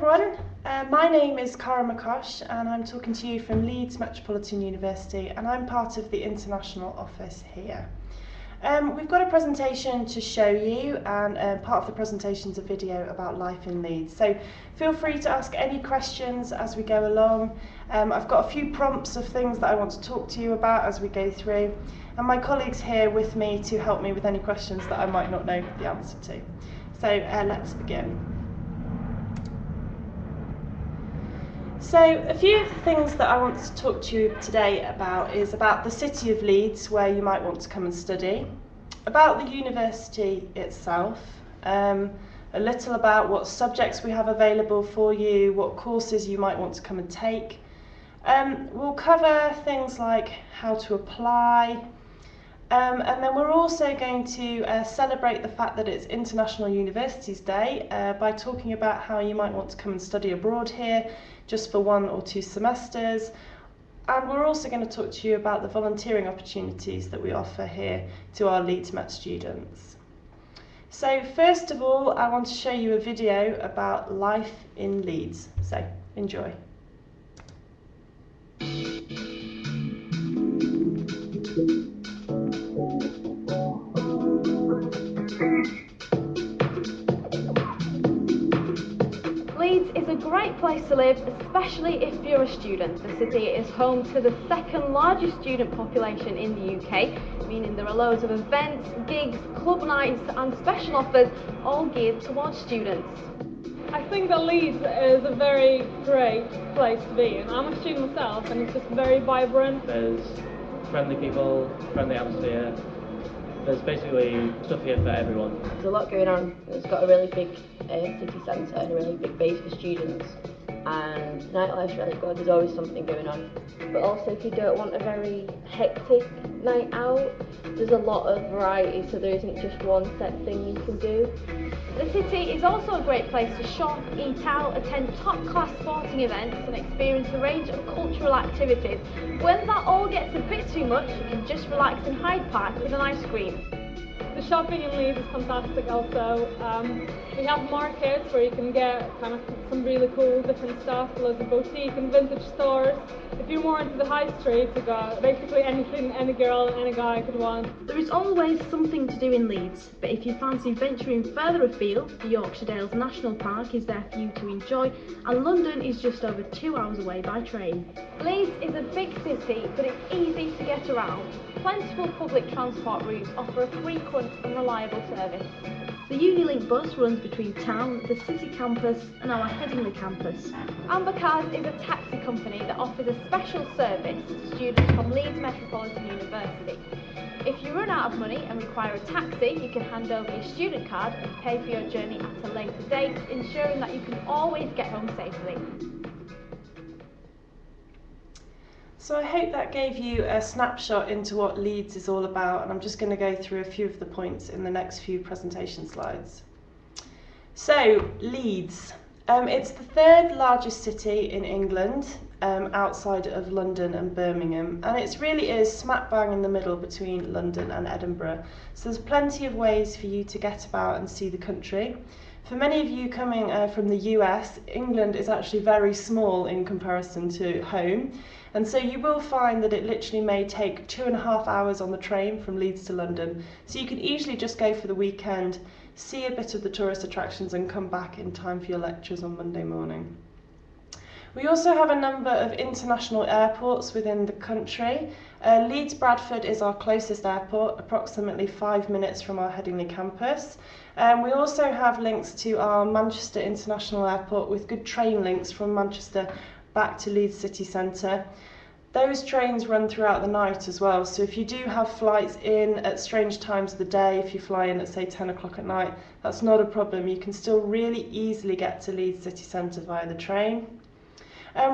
everyone, my name is Cara McCosh and I'm talking to you from Leeds Metropolitan University, and I'm part of the international office here. We've got a presentation to show you, and part of the presentation is a video about life in Leeds. So feel free to ask any questions as we go along. I've got a few prompts of things that I want to talk to you about as we go through, and my colleagues here with me to help me with any questions that I might not know the answer to. So let's begin. So a few of the things that I want to talk to you today about is about the city of Leeds, where you might want to come and study, about the university itself, a little about what subjects we have available for you, what courses you might want to come and take. We'll cover things like how to apply, and then we're also going to celebrate the fact that it's International Universities Day by talking about how you might want to come and study abroad here, just for 1 or 2 semesters. And we're also going to talk to you about the volunteering opportunities that we offer here to our Leeds Met students. So first of all, I want to show you a video about life in Leeds. So enjoy. Leeds is a great place to live, especially if you're a student. The city is home to the 2nd largest student population in the UK, meaning there are loads of events, gigs, club nights and special offers, all geared towards students. I think that Leeds is a very great place to be, and I'm a student myself, and it's just very vibrant. There's friendly people, friendly atmosphere. There's basically stuff here for everyone. There's a lot going on. It's got a really big city centre and a really big base for students, and nightlife's really good. There's always something going on. But also, if you don't want a very hectic night out, there's a lot of variety, so there isn't just one set thing you can do. The city is also a great place to shop, eat out, attend top-class sporting events and experience a range of cultural activities. When that all gets a bit too much, you can just relax in Hyde Park with an ice cream. The shopping in Leeds is fantastic also. We have markets where you can get kind of some really cool different stuff, loads of boutique and vintage stores. If you're more into the high street, you've got basically anything any girl and any guy could want. There is always something to do in Leeds, but if you fancy venturing further afield, the Yorkshire Dales National Park is there for you to enjoy, and London is just over 2 hours away by train. Leeds is a big city, but it's easy to get around. Plentiful public transport routes offer a frequent and reliable service. The Unilink bus runs between town, the city campus and our Headingley campus. Amber Cars is a taxi company that offers a special service to students from Leeds Metropolitan University. If you run out of money and require a taxi, you can hand over your student card and pay for your journey at a later date, ensuring that you can always get home safely. So I hope that gave you a snapshot into what Leeds is all about, and I'm just going to go through a few of the points in the next few presentation slides. So Leeds, it's the 3rd largest city in England, outside of London and Birmingham, and it really is smack bang in the middle between London and Edinburgh. So there's plenty of ways for you to get about and see the country. For many of you coming from the US, England is actually very small in comparison to home. And so you will find that it literally may take 2.5 hours on the train from Leeds to London. So you can easily just go for the weekend, see a bit of the tourist attractions and come back in time for your lectures on Monday morning. We also have a number of international airports within the country. Leeds Bradford is our closest airport, approximately 5 minutes from our Headingley campus. We also have links to our Manchester International Airport with good train links from Manchester back to Leeds city centre. Those trains run throughout the night as well, so if you do have flights in at strange times of the day, if you fly in at say 10 o'clock at night, that's not a problem. You can still really easily get to Leeds city centre via the train.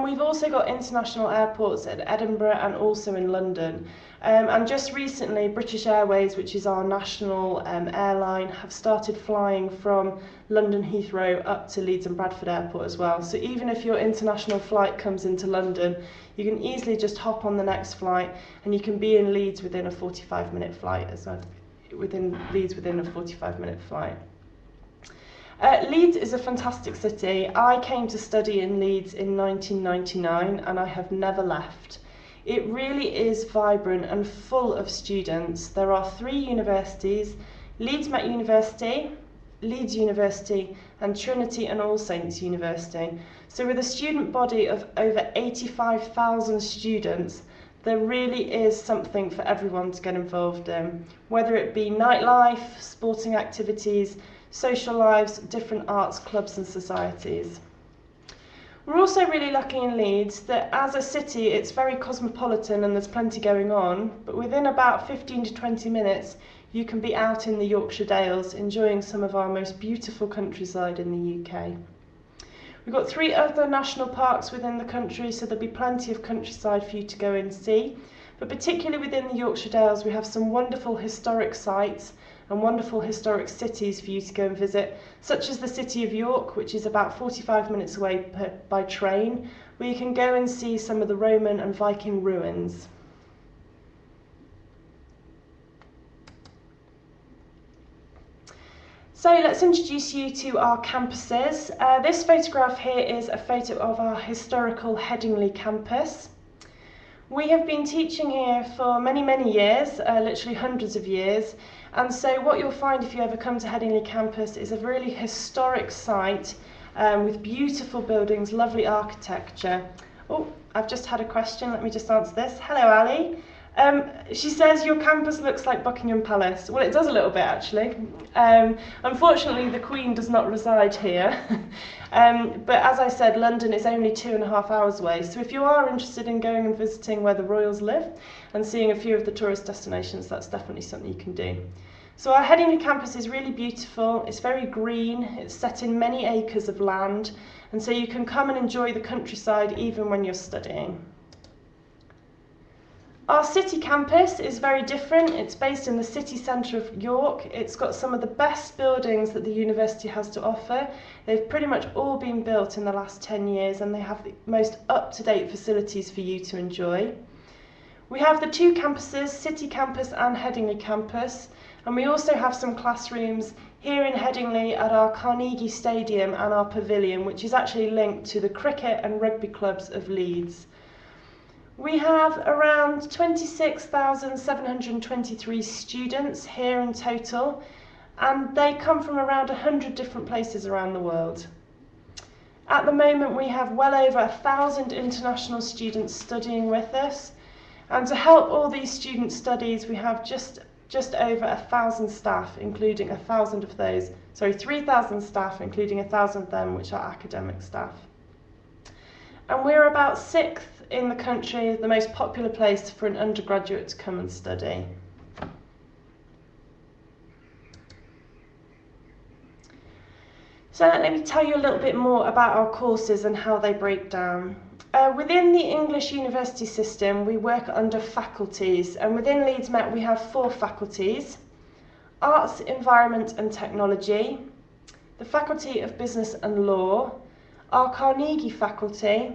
We've also got international airports at Edinburgh and also in London. And just recently, British Airways, which is our national airline, have started flying from London Heathrow up to Leeds and Bradford Airport as well. So even if your international flight comes into London, you can easily just hop on the next flight and you can be in Leeds within a 45-minute flight as well. Within a 45-minute flight. Leeds is a fantastic city. I came to study in Leeds in 1999 and I have never left. It really is vibrant and full of students. There are 3 universities, Leeds Met University, Leeds University and Trinity and All Saints University. So with a student body of over 85,000 students, there really is something for everyone to get involved in, whether it be nightlife, sporting activities, social lives, different arts clubs and societies. We're also really lucky in Leeds that as a city it's very cosmopolitan and there's plenty going on, but within about 15 to 20 minutes you can be out in the Yorkshire Dales enjoying some of our most beautiful countryside in the UK. We've got 3 other national parks within the country, so there'll be plenty of countryside for you to go and see, but particularly within the Yorkshire Dales we have some wonderful historic sites and wonderful historic cities for you to go and visit, such as the city of York, which is about 45 minutes away by train, where you can go and see some of the Roman and Viking ruins. So let's introduce you to our campuses. This photograph here is a photo of our historical Headingley campus. We have been teaching here for many, many years, literally hundreds of years. And so what you'll find if you ever come to Headingley campus is a really historic site with beautiful buildings, lovely architecture. Oh, I've just had a question, let me just answer this. Hello, Ali. She says your campus looks like Buckingham Palace. Well, it does a little bit actually. Unfortunately, the Queen does not reside here. But as I said, London is only 2.5 hours away. So if you are interested in going and visiting where the royals live and seeing a few of the tourist destinations, that's definitely something you can do. So our Headingley campus is really beautiful. It's very green. It's set in many acres of land. And so you can come and enjoy the countryside even when you're studying. Our city campus is very different. It's based in the city centre of York. It's got some of the best buildings that the university has to offer. They've pretty much all been built in the last 10 years and they have the most up-to-date facilities for you to enjoy. We have the 2 campuses, City Campus and Headingley Campus, and we also have some classrooms here in Headingley at our Carnegie Stadium and our pavilion, which is actually linked to the cricket and rugby clubs of Leeds. We have around 26,723 students here in total, and they come from around 100 different places around the world. At the moment we have well over 1,000 international students studying with us, and to help all these student studies we have just over 1,000 staff, including 1,000 of those, 3,000 staff, including 1,000 of them which are academic staff. And we're about 6th in the country, the most popular place for an undergraduate to come and study. So let me tell you a little bit more about our courses and how they break down. Within the English university system we work under faculties, and within Leeds Met we have 4 faculties: Arts, Environment and Technology, the Faculty of Business and Law, our Carnegie faculty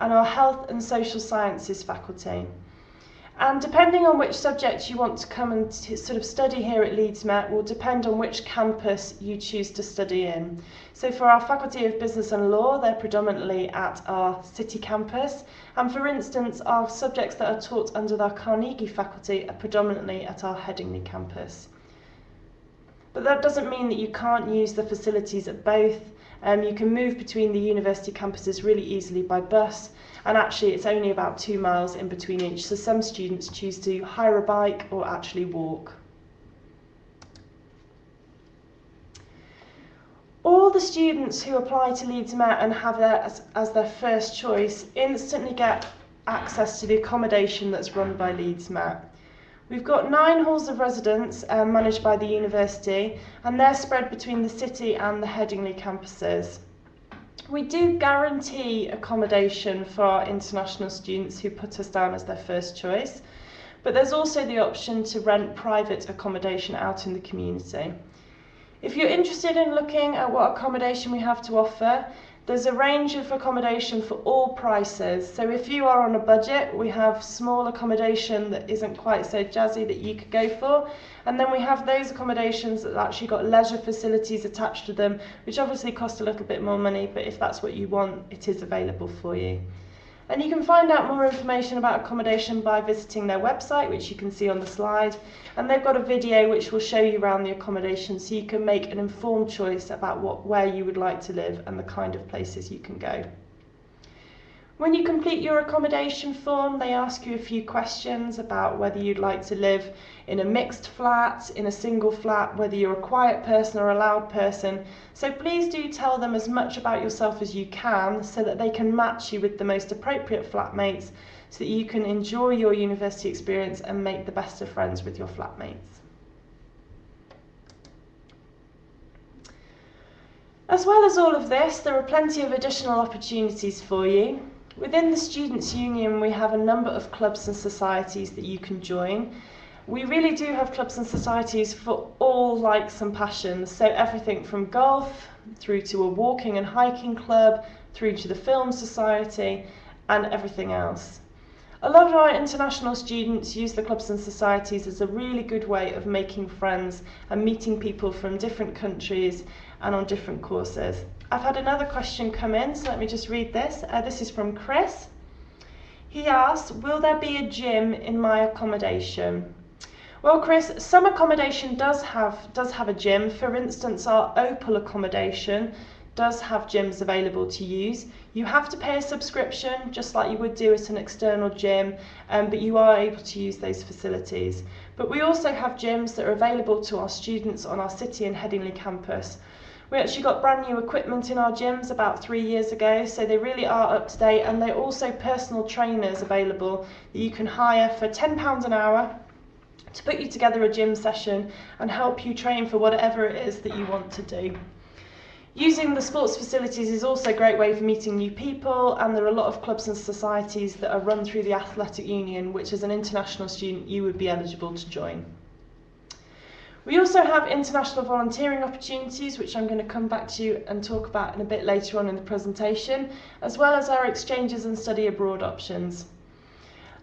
and our Health and Social Sciences faculty. And depending on which subject you want to come and sort of study here at Leeds Met will depend on which campus you choose to study in. So for our Faculty of Business and Law, they're predominantly at our City campus, and for instance our subjects that are taught under our Carnegie faculty are predominantly at our Headingley campus. But that doesn't mean that you can't use the facilities at both. You can move between the university campuses really easily by bus, and actually it's only about 2 miles in between each, so some students choose to hire a bike or actually walk. All the students who apply to Leeds Met and have that as their first choice instantly get access to the accommodation that's run by Leeds Met. We've got 9 halls of residence managed by the university, and they're spread between the City and the Headingley campuses. We do guarantee accommodation for our international students who put us down as their first choice, but there's also the option to rent private accommodation out in the community. If you're interested in looking at what accommodation we have to offer, there's a range of accommodation for all prices. So if you are on a budget, we have small accommodation that isn't quite so jazzy that you could go for. And then we have those accommodations that actually got leisure facilities attached to them, which obviously cost a little bit more money, but if that's what you want, it is available for you. And you can find out more information about accommodation by visiting their website, which you can see on the slide. And they've got a video which will show you around the accommodation so you can make an informed choice about where you would like to live and the kind of places you can go. When you complete your accommodation form, they ask you a few questions about whether you'd like to live in a mixed flat, in a single flat, whether you're a quiet person or a loud person. So please do tell them as much about yourself as you can so that they can match you with the most appropriate flatmates so that you can enjoy your university experience and make the best of friends with your flatmates. As well as all of this, there are plenty of additional opportunities for you. Within the Students' Union, we have a number of clubs and societies that you can join. We really do have clubs and societies for all likes and passions, so everything from golf through to a walking and hiking club, through to the film society and everything else. A lot of our international students use the clubs and societies as a really good way of making friends and meeting people from different countries and on different courses. I've had another question come in, so let me just read this. This is from Chris. He asked, will there be a gym in my accommodation? Well, Chris, some accommodation does have a gym. For instance, our Opal accommodation does have gyms available to use. You have to pay a subscription, just like you would do at an external gym, but you are able to use those facilities. But we also have gyms that are available to our students on our City and Headingley campus. We actually got brand new equipment in our gyms about 3 years ago, so they really are up to date, and they're also personal trainers available that you can hire for £10 an hour to put you together a gym session and help you train for whatever it is that you want to do. Using the sports facilities is also a great way for meeting new people, and there are a lot of clubs and societies that are run through the Athletic Union, which as an international student you would be eligible to join. We also have international volunteering opportunities, which I'm going to come back to and talk about in a bit later on in the presentation, as well as our exchanges and study abroad options.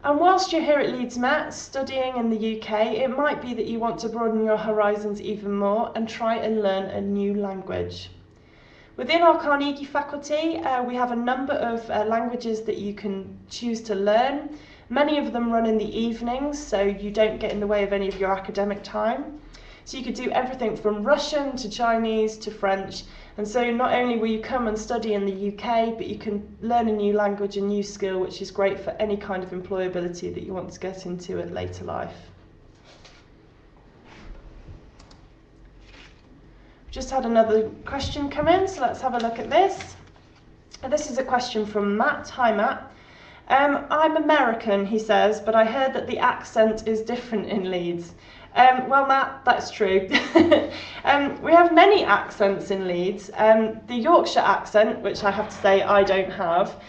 And whilst you're here at Leeds Met studying in the UK, it might be that you want to broaden your horizons even more and try and learn a new language. Within our Carnegie faculty, we have a number of languages that you can choose to learn. Many of them run in the evenings, so you don't get in the way of any of your academic time. So you could do everything from Russian to Chinese to French. And so not only will you come and study in the UK, but you can learn a new language, a new skill, which is great for any kind of employability that you want to get into at later life. Just had another question come in, so let's have a look at this. This is a question from Matt. Hi, Matt. I'm American, he says, but I heard that the accent is different in Leeds. Well, Matt, that's true. We have many accents in Leeds. The Yorkshire accent, which I have to say I don't have,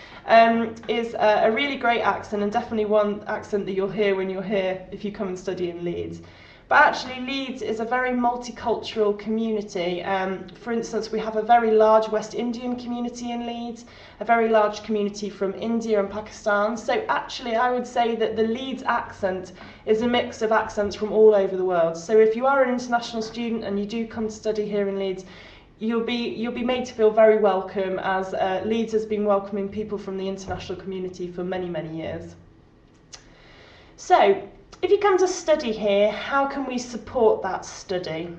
is a really great accent, and definitely one accent that you'll hear when you're here if you come and study in Leeds. But actually Leeds is a very multicultural community. For instance, we have a very large West Indian community in Leeds, a very large community from India and Pakistan. So actually I would say that the Leeds accent is a mix of accents from all over the world. So if you are an international student and you do come to study here in Leeds, you'll be made to feel very welcome, as Leeds has been welcoming people from the international community for many, many years. So, if you come to study here, how can we support that study?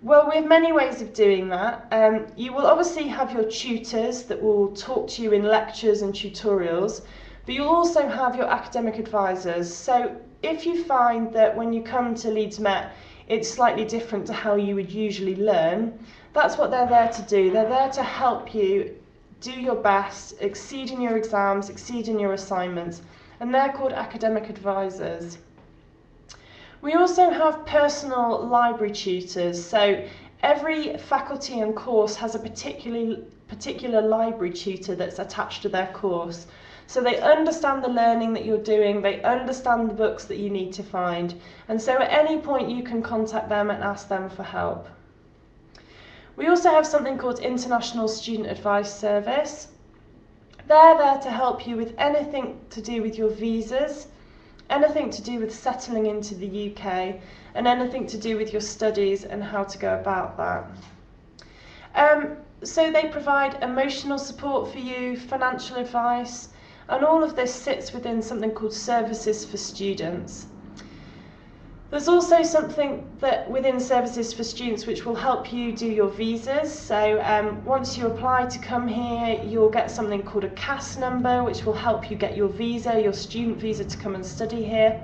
Well, we have many ways of doing that. You will obviously have your tutors that will talk to you in lectures and tutorials, but you'll also have your academic advisors. So if you find that when you come to Leeds Met, it's slightly different to how you would usually learn, that's what they're there to do. They're there to help you do your best, exceed in your exams, exceed in your assignments, and they're called academic advisors. We also have personal library tutors, so every faculty and course has a particular library tutor that's attached to their course. So they understand the learning that you're doing, they understand the books that you need to find, and so at any point you can contact them and ask them for help. We also have something called International Student Advice Service. They're there to help you with anything to do with your visas, anything to do with settling into the UK, and anything to do with your studies and how to go about that. So they provide emotional support for you, financial advice, and all of this sits within something called Services for Students. There's also something that within Services for Students which will help you do your visas. So once you apply to come here, you'll get something called a CAS number, which will help you get your visa, your student visa, to come and study here.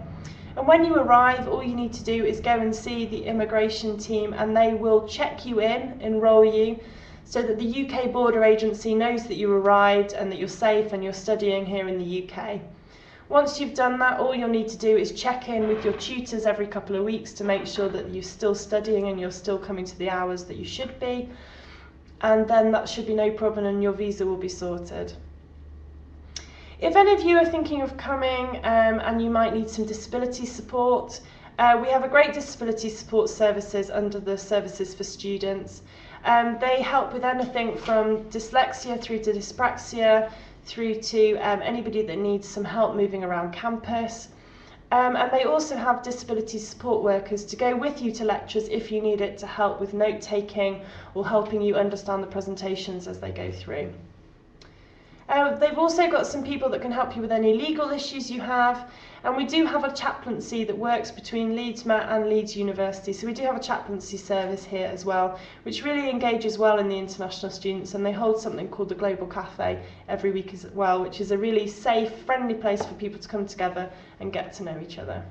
And when you arrive, all you need to do is go and see the immigration team, and they will check you in, enrol you, so that the UK Border Agency knows that you arrived and that you're safe and you're studying here in the UK. Once you've done that, all you'll need to do is check in with your tutors every couple of weeks to make sure that you're still studying and you're still coming to the hours that you should be. And then that should be no problem and your visa will be sorted. If any of you are thinking of coming and you might need some disability support, we have a great disability support services under the Services for Students. They help with anything from dyslexia through to dyspraxia, through to anybody that needs some help moving around campus. And they also have disability support workers to go with you to lectures if you need it, to help with note taking or helping you understand the presentations as they go through. They've also got some people that can help you with any legal issues you have, and we do have a chaplaincy that works between Leeds Met and Leeds University, so we do have a chaplaincy service here as well, which really engages well in the international students, and they hold something called the Global Cafe every week as well, which is a really safe, friendly place for people to come together and get to know each other.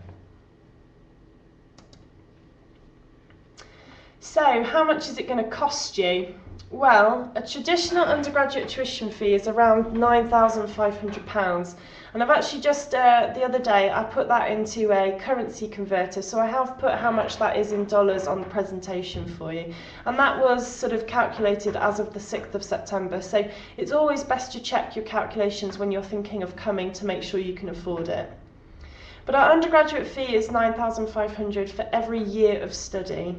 So, how much is it going to cost you? Well, a traditional undergraduate tuition fee is around £9,500, and I've actually just, the other day, I put that into a currency converter, so I have put how much that is in dollars on the presentation for you, and that was sort of calculated as of the 6th of September, so it's always best to check your calculations when you're thinking of coming to make sure you can afford it. But our undergraduate fee is £9,500 for every year of study.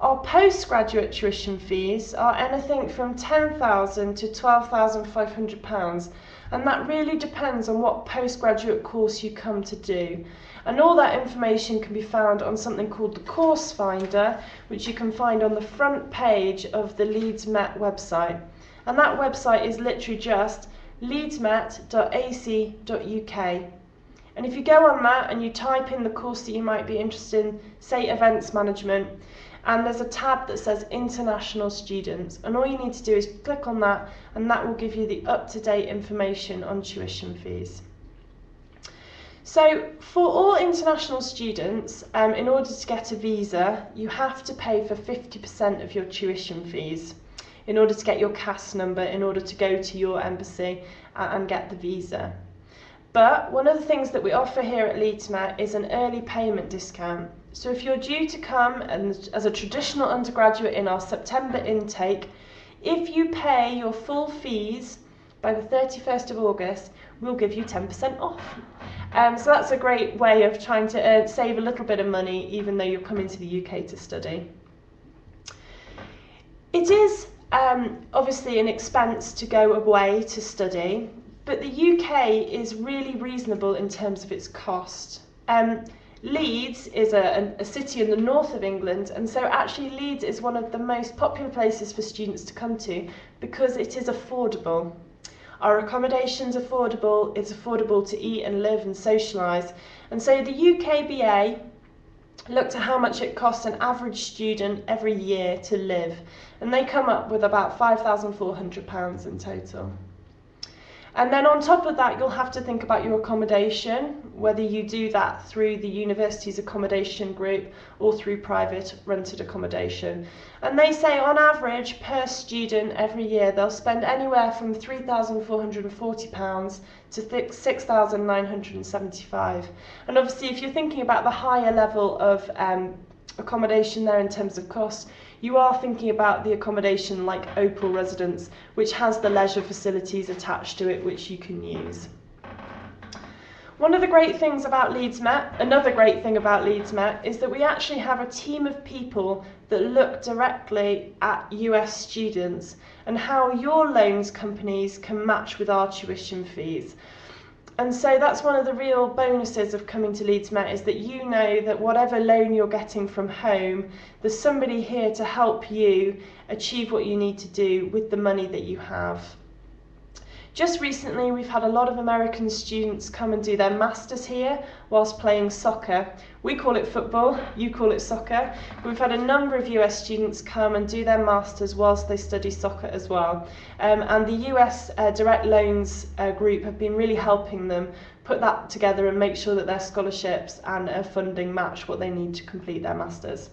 Our postgraduate tuition fees are anything from £10,000 to £12,500, and that really depends on what postgraduate course you come to do. And all that information can be found on something called the Course Finder, which you can find on the front page of the Leeds Met website. And that website is literally just leedsmet.ac.uk. And if you go on that and you type in the course that you might be interested in, say Events Management, and there's a tab that says International Students, and all you need to do is click on that, and that will give you the up-to-date information on tuition fees. So for all international students, in order to get a visa, you have to pay for 50% of your tuition fees in order to get your CAS number, in order to go to your embassy and get the visa. But one of the things that we offer here at Leeds Met is an early payment discount. So if you're due to come as a traditional undergraduate in our September intake, if you pay your full fees by the 31st of August, we'll give you 10% off. So that's a great way of trying to save a little bit of money, even though you're coming to the UK to study. It is obviously an expense to go away to study, but the UK is really reasonable in terms of its cost. Leeds is a city in the north of England, and so actually Leeds is one of the most popular places for students to come to because it is affordable. Our accommodation's affordable, it's affordable to eat and live and socialise, and so the UKBA looked at how much it costs an average student every year to live, and they come up with about £5,400 in total. And then on top of that, you'll have to think about your accommodation, whether you do that through the university's accommodation group or through private rented accommodation. And they say on average per student every year, they'll spend anywhere from £3,440 to £6,975. And obviously, if you're thinking about the higher level of accommodation there in terms of cost, you are thinking about the accommodation like Opal Residence, which has the leisure facilities attached to it, which you can use. One of the great things about Leeds Met, another great thing about Leeds Met, is that we actually have a team of people that look directly at US students and how your loans companies can match with our tuition fees. And so that's one of the real bonuses of coming to Leeds Met, is that you know that whatever loan you're getting from home, there's somebody here to help you achieve what you need to do with the money that you have. Just recently, we've had a lot of American students come and do their masters here whilst playing soccer. We call it football, you call it soccer. We've had a number of US students come and do their masters whilst they study soccer as well. And the US Direct Loans group have been really helping them put that together and make sure that their scholarships and funding match what they need to complete their masters.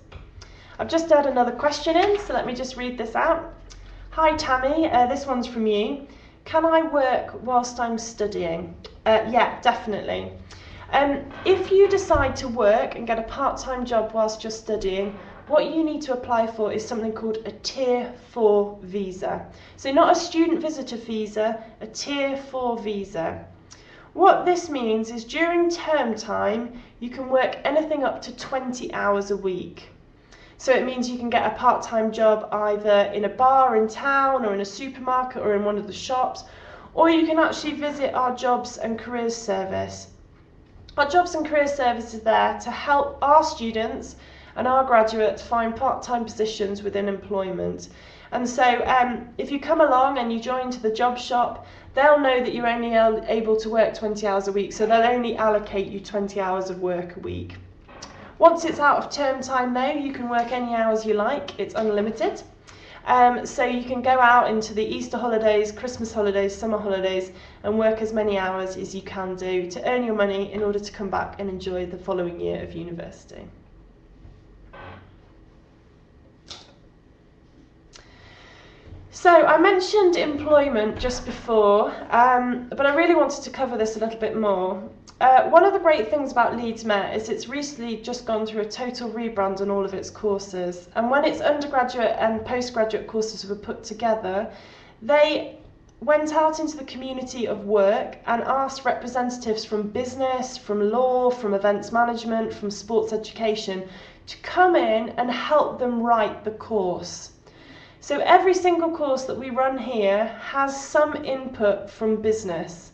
I've just had another question in, so let me just read this out. Hi Tammy, this one's from you. Can I work whilst I'm studying? Yeah, definitely. If you decide to work and get a part-time job whilst you're studying, what you need to apply for is something called a Tier 4 visa. So not a student visitor visa, a Tier 4 visa. What this means is during term time, you can work anything up to 20 hours a week. So it means you can get a part-time job either in a bar in town or in a supermarket or in one of the shops, or you can actually visit our Jobs and Careers Service. Our Jobs and Careers Service is there to help our students and our graduates find part-time positions within employment. And so if you come along and you join to the job shop, they'll know that you're only able to work 20 hours a week, so they'll only allocate you 20 hours of work a week. Once it's out of term time though, you can work any hours you like, it's unlimited. So you can go out into the Easter holidays, Christmas holidays, summer holidays and work as many hours as you can do to earn your money in order to come back and enjoy the following year of university. So I mentioned employment just before, but I really wanted to cover this a little bit more. One of the great things about Leeds Met is it's recently just gone through a total rebrand on all of its courses. And when its undergraduate and postgraduate courses were put together, they went out into the community of work and asked representatives from business, from law, from events management, from sports education to come in and help them write the course. So every single course that we run here has some input from business.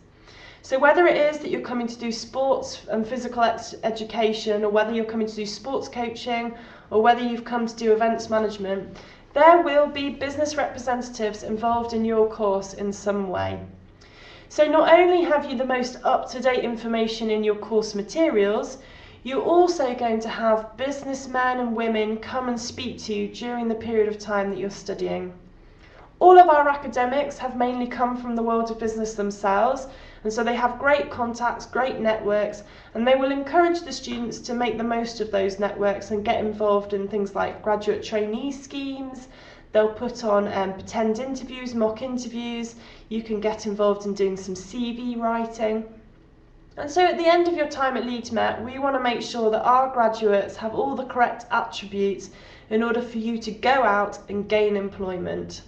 So whether it is that you're coming to do sports and physical education, or whether you're coming to do sports coaching, or whether you've come to do events management, there will be business representatives involved in your course in some way. So not only have you the most up-to-date information in your course materials, you're also going to have businessmen and women come and speak to you during the period of time that you're studying. All of our academics have mainly come from the world of business themselves, and so they have great contacts, great networks, and they will encourage the students to make the most of those networks and get involved in things like graduate trainee schemes. They'll put on pretend interviews, mock interviews. You can get involved in doing some CV writing. And so at the end of your time at Leeds Met, we want to make sure that our graduates have all the correct attributes in order for you to go out and gain employment.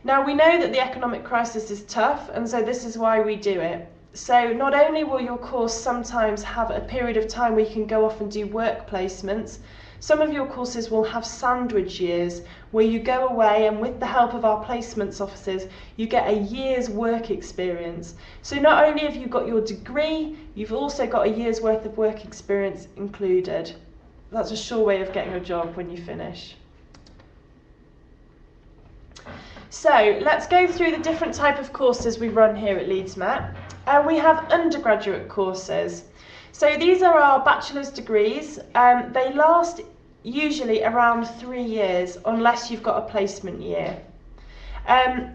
Now we know that the economic crisis is tough, and so this is why we do it. So not only will your course sometimes have a period of time where you can go off and do work placements, some of your courses will have sandwich years where you go away and with the help of our placements officers you get a year's work experience. So not only have you got your degree, you've also got a year's worth of work experience included. That's a sure way of getting a job when you finish. So let's go through the different type of courses we run here at Leeds Met. We have undergraduate courses. So these are our bachelor's degrees. They last usually around 3 years unless you've got a placement year.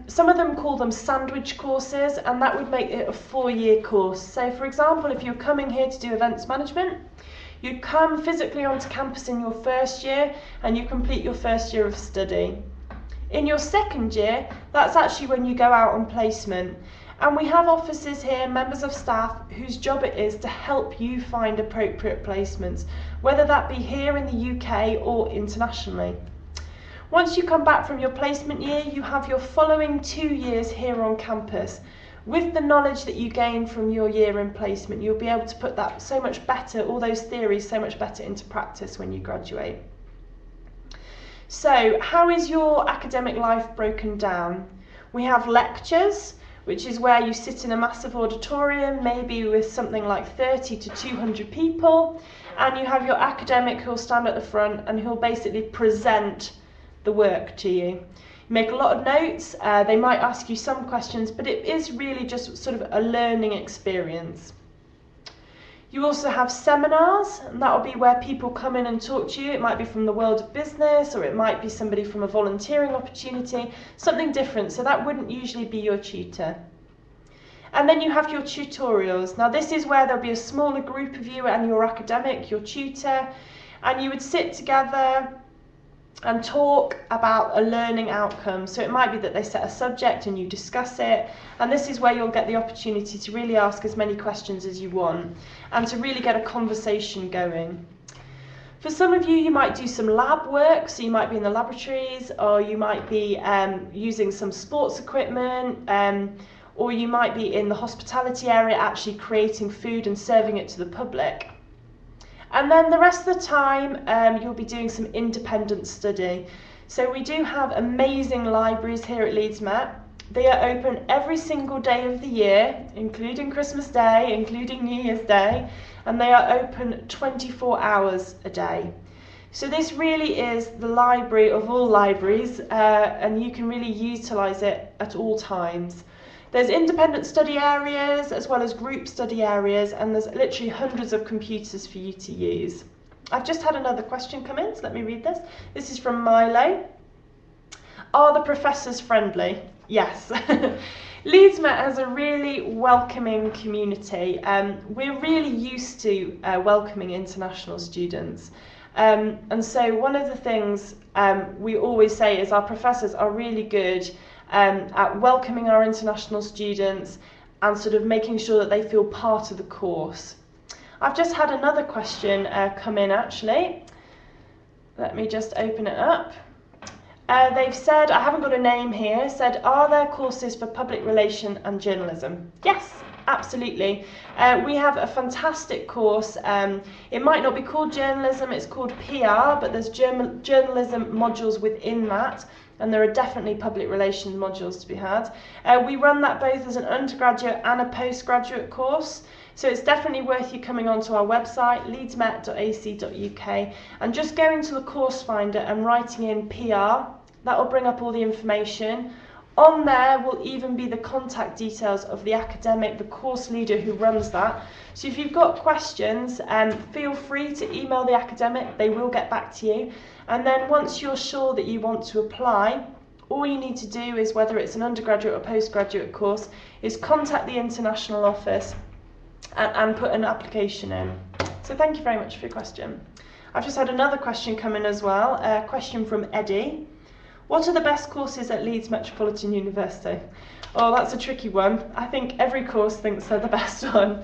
Some of them call them sandwich courses, and that would make it a 4-year course. So for example, if you're coming here to do events management, you'd come physically onto campus in your first year and you complete your first year of study. In your second year, that's actually when you go out on placement. And we have officers here, members of staff, whose job it is to help you find appropriate placements, whether that be here in the UK or internationally. Once you come back from your placement year, you have your following 2 years here on campus, with the knowledge that you gain from your year in placement, you'll be able to put that so much better, all those theories so much better into practice when you graduate. So, how is your academic life broken down? We have lectures, which is where you sit in a massive auditorium, maybe with something like 30 to 200 people, and you have your academic who'll stand at the front and who'll basically present the work to you. You make a lot of notes, they might ask you some questions, but it is really just sort of a learning experience. You also have seminars, and that will be where people come in and talk to you. It might be from the world of business, or it might be somebody from a volunteering opportunity, something different, so that wouldn't usually be your tutor. And then you have your tutorials. Now this is where there'll be a smaller group of you and your academic, your tutor, and you would sit together and talk about a learning outcome. So it might be that they set a subject and you discuss it, and this is where you'll get the opportunity to really ask as many questions as you want and to really get a conversation going. For some of you, you might do some lab work, so you might be in the laboratories, or you might be using some sports equipment, or you might be in the hospitality area actually creating food and serving it to the public. And then the rest of the time you'll be doing some independent study. So we do have amazing libraries here at Leeds Met. They are open every single day of the year, including Christmas Day, including New Year's Day, and they are open 24 hours a day. So this really is the library of all libraries, and you can really utilise it at all times. There's independent study areas as well as group study areas, and there's literally hundreds of computers for you to use. I've just had another question come in, so let me read this. This is from Milo. Are the professors friendly? Yes. Leeds Met has a really welcoming community. We're really used to welcoming international students. And so one of the things we always say is our professors are really good at welcoming our international students and sort of making sure that they feel part of the course. I've just had another question come in actually. Let me just open it up. They've said, I haven't got a name here, said, are there courses for public relation and journalism? Yes, absolutely. We have a fantastic course. It might not be called journalism, it's called PR, but there's journalism modules within that. And there are definitely public relations modules to be had. We run that both as an undergraduate and a postgraduate course, so it's definitely worth you coming onto our website, leedsmet.ac.uk, and just going to the course finder and writing in PR. That will bring up all the information. On there will even be the contact details of the academic, the course leader who runs that. So if you've got questions, feel free to email the academic, they will get back to you. And then once you're sure that you want to apply, all you need to do is, whether it's an undergraduate or postgraduate course, is contact the international office and put an application in. So thank you very much for your question. I've just had another question come in as well, a question from Eddie. What are the best courses at Leeds Metropolitan University? Oh, that's a tricky one. I think every course thinks they're the best one.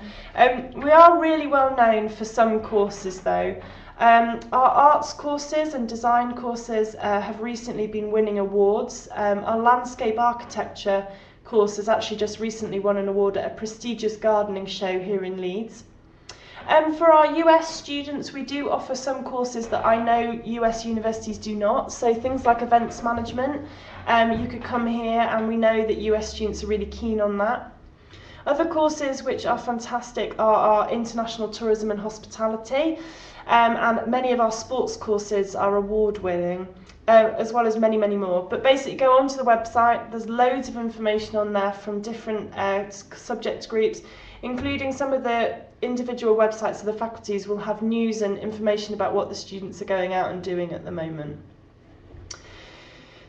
We are really well known for some courses though. Our arts courses and design courses have recently been winning awards. Our landscape architecture course has actually just recently won an award at a prestigious gardening show here in Leeds. For our US students, we do offer some courses that I know US universities do not, so things like events management. You could come here, and we know that US students are really keen on that. Other courses which are fantastic are our international tourism and hospitality, and many of our sports courses are award-winning, as well as many, many more. But basically go onto the website, there's loads of information on there from different subject groups, including some of the individual websites of the faculties will have news and information about what the students are going out and doing at the moment.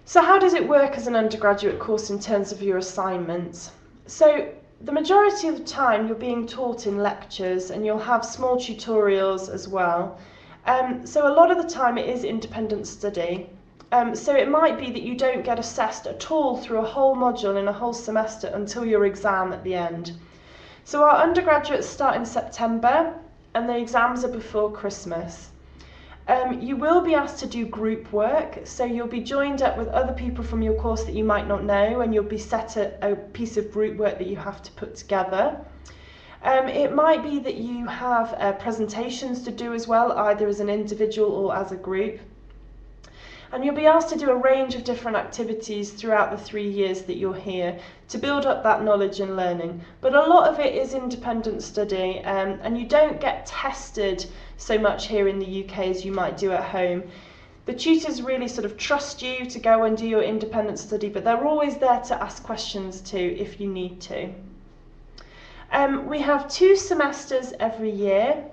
So how does it work as an undergraduate course in terms of your assignments? So the majority of the time you're being taught in lectures, and you'll have small tutorials as well. So a lot of the time it is independent study. So it might be that you don't get assessed at all through a whole module in a whole semester until your exam at the end. So our undergraduates start in September, and the exams are before Christmas. You will be asked to do group work, so you'll be joined up with other people from your course that you might not know, and you'll be set a piece of group work that you have to put together. It might be that you have presentations to do as well, either as an individual or as a group. And you'll be asked to do a range of different activities throughout the 3 years that you're here to build up that knowledge and learning. But a lot of it is independent study, and you don't get tested so much here in the UK as you might do at home. The tutors really sort of trust you to go and do your independent study, but they're always there to ask questions too if you need to. We have 2 semesters every year,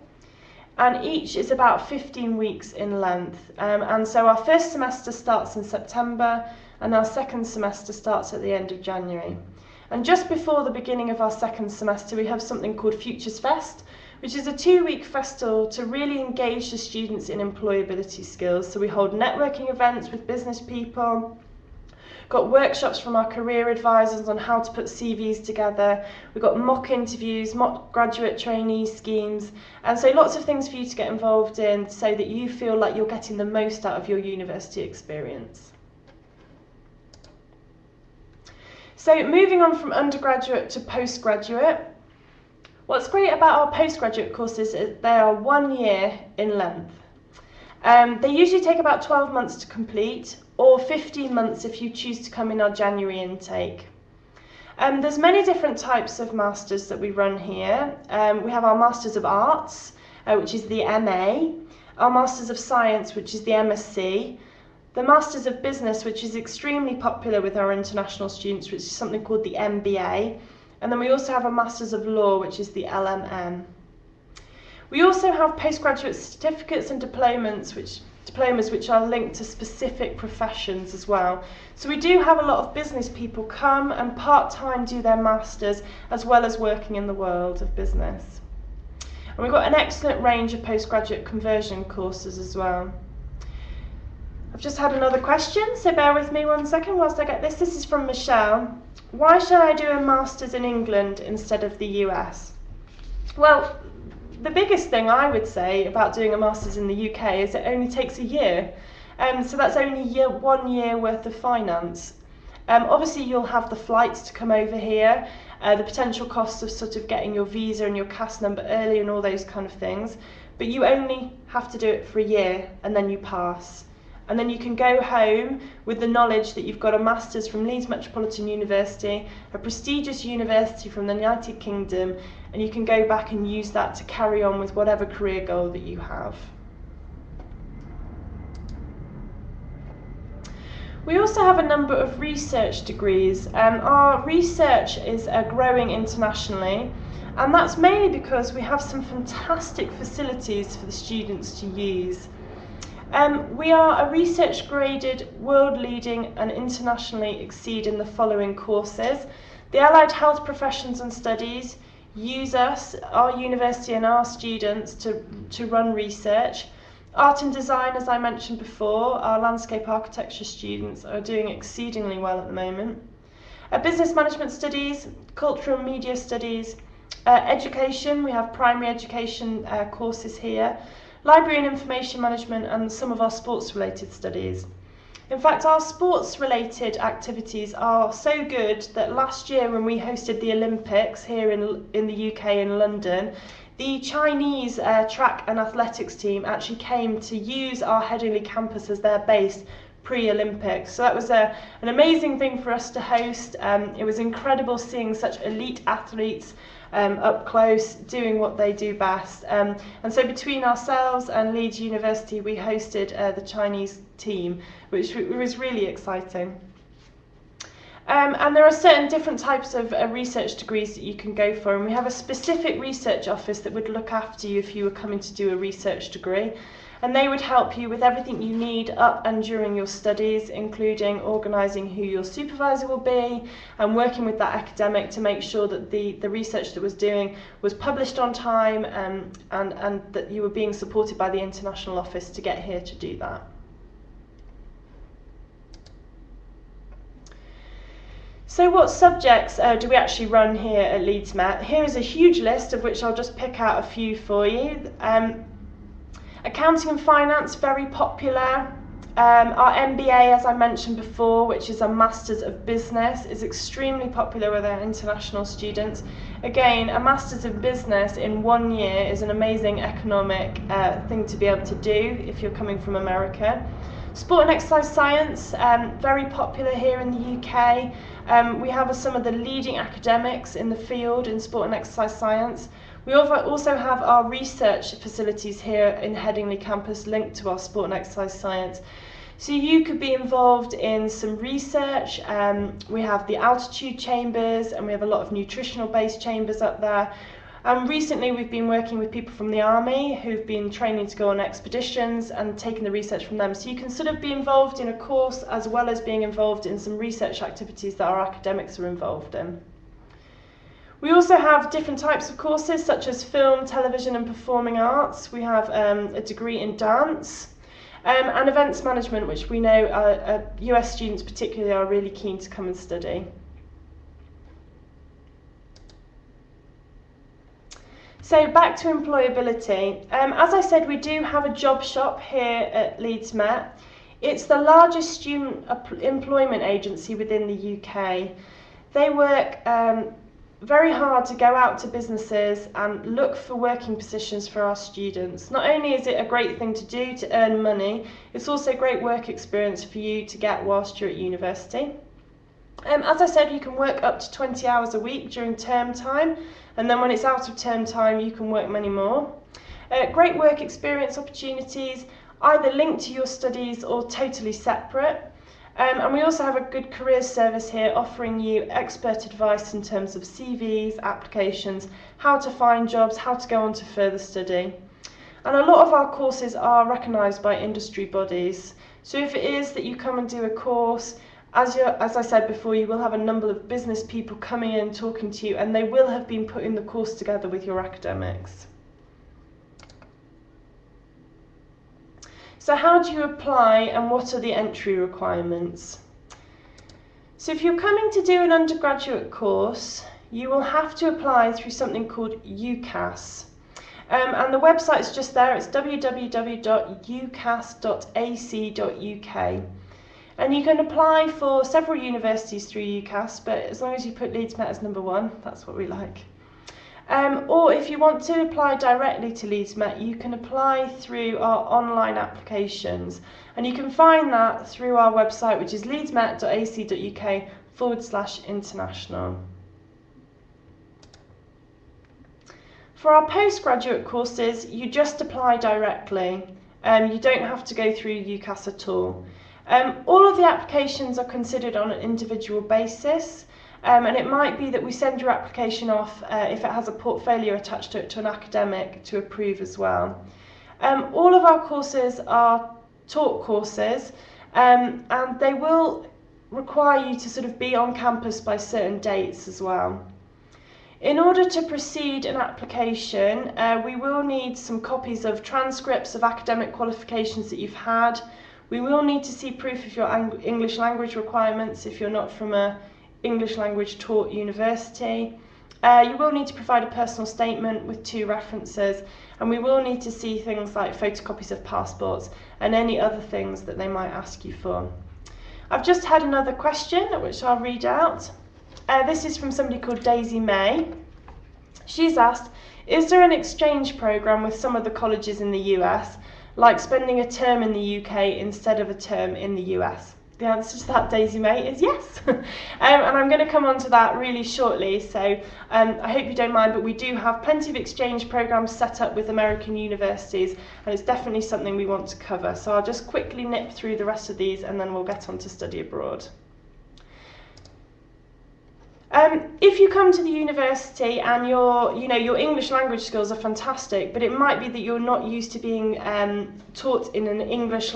and each is about 15 weeks in length. And so our first semester starts in September, and our second semester starts at the end of January. And just before the beginning of our second semester, we have something called Futures Fest, which is a 2-week festival to really engage the students in employability skills. So we hold networking events with business people, got workshops from our career advisors on how to put CVs together. We've got mock interviews, mock graduate trainee schemes, and so lots of things for you to get involved in so that you feel like you're getting the most out of your university experience. So moving on from undergraduate to postgraduate, what's great about our postgraduate courses is they are 1 year in length. They usually take about 12 months to complete, or 15 months if you choose to come in our January intake. There's many different types of masters that we run here. We have our Masters of Arts, which is the MA, our Masters of Science, which is the MSc, the Masters of Business, which is extremely popular with our international students, which is something called the MBA, and then we also have a Masters of Law, which is the LMM. We also have postgraduate certificates and diplomas which are linked to specific professions as well. So we do have a lot of business people come and part-time do their masters as well as working in the world of business. And we've got an excellent range of postgraduate conversion courses as well. I've just had another question, so bear with me 1 second whilst I get this. This is from Michelle. Why should I do a master's in England instead of the US? Well, the biggest thing I would say about doing a master's in the UK is it only takes a year. So that's only 1 year worth of finance. Obviously you'll have the flights to come over here, the potential costs of sort of getting your visa and your CAS number early and all those kind of things, but you only have to do it for a year and then you pass. And then you can go home with the knowledge that you've got a master's from Leeds Metropolitan University, a prestigious university from the United Kingdom, and you can go back and use that to carry on with whatever career goal that you have. We also have a number of research degrees. Our research is growing internationally, and that's mainly because we have some fantastic facilities for the students to use. We are a research graded, world leading and internationally exceeding the following courses. The Allied Health Professions and Studies use us, our university and our students to run research. Art and Design, as I mentioned before, our landscape architecture students are doing exceedingly well at the moment. Business Management Studies, Cultural and Media Studies, Education, we have primary education courses here. Library and Information Management, and some of our sports-related studies. In fact, our sports-related activities are so good that last year when we hosted the Olympics here in the UK in London, the Chinese track and athletics team actually came to use our Headingley campus as their base pre-Olympics. So that was an amazing thing for us to host. It was incredible seeing such elite athletes up close doing what they do best. And so between ourselves and Leeds University, we hosted the Chinese team, which was really exciting. And there are certain different types of research degrees that you can go for, and we have a specific research office that would look after you if you were coming to do a research degree. And they would help you with everything you need up and during your studies, including organising who your supervisor will be and working with that academic to make sure that the research that was doing was published on time, and that you were being supported by the international office to get here to do that. So what subjects do we actually run here at Leeds Met? Here is a huge list of which I'll just pick out a few for you. Accounting and finance, very popular. Our MBA, as I mentioned before, which is a Masters of Business, is extremely popular with our international students. Again, a Masters of Business in 1 year is an amazing economic thing to be able to do if you're coming from America. Sport and exercise science, very popular here in the UK. We have some of the leading academics in the field in sport and exercise science. We also have our research facilities here in Headingley campus linked to our sport and exercise science. So you could be involved in some research. We have the altitude chambers and we have a lot of nutritional based chambers up there. Recently we've been working with people from the army who've been training to go on expeditions and taking the research from them. So you can sort of be involved in a course as well as being involved in some research activities that our academics are involved in. We also have different types of courses such as film, television and performing arts. We have a degree in dance and events management, which we know US students particularly are really keen to come and study. So back to employability. As I said, we do have a job shop here at Leeds Met. It's the largest student employment agency within the UK. They work very hard to go out to businesses and look for working positions for our students. Not only is it a great thing to do to earn money, it's also great work experience for you to get whilst you're at university. As I said, you can work up to 20 hours a week during term time, and then when it's out of term time you can work many more. Great work experience opportunities, either linked to your studies or totally separate. And we also have a good careers service here offering you expert advice in terms of CVs, applications, how to find jobs, how to go on to further study. And a lot of our courses are recognised by industry bodies. So if it is that you come and do a course, as I said before, you will have a number of business people coming in talking to you, and they will have been putting the course together with your academics. So how do you apply and what are the entry requirements? So if you're coming to do an undergraduate course, you will have to apply through something called UCAS. And the website's just there, it's www.ucas.ac.uk. And you can apply for several universities through UCAS, but as long as you put Leeds Met as #1, that's what we like. Or if you want to apply directly to Leeds Met, you can apply through our online applications. And you can find that through our website, which is leedsmet.ac.uk/international. For our postgraduate courses, you just apply directly. You don't have to go through UCAS at all. All of the applications are considered on an individual basis. And it might be that we send your application off if it has a portfolio attached to it to an academic to approve as well. All of our courses are taught courses and they will require you to sort of be on campus by certain dates as well. In order to proceed an application, we will need some copies of transcripts of academic qualifications that you've had. We will need to see proof of your English language requirements if you're not from a English language taught university. You will need to provide a personal statement with 2 references, and we will need to see things like photocopies of passports and any other things that they might ask you for. I've just had another question which I'll read out. This is from somebody called Daisy May. She's asked, is there an exchange programme with some of the colleges in the US, like spending a term in the UK instead of a term in the US? The answer to that, Daisy May, is yes. And I'm going to come on to that really shortly, so I hope you don't mind, but we do have plenty of exchange programmes set up with American universities, and it's definitely something we want to cover. So I'll just quickly nip through the rest of these and then we'll get on to study abroad. If you come to the university and your English language skills are fantastic, but it might be that you're not used to being taught in an English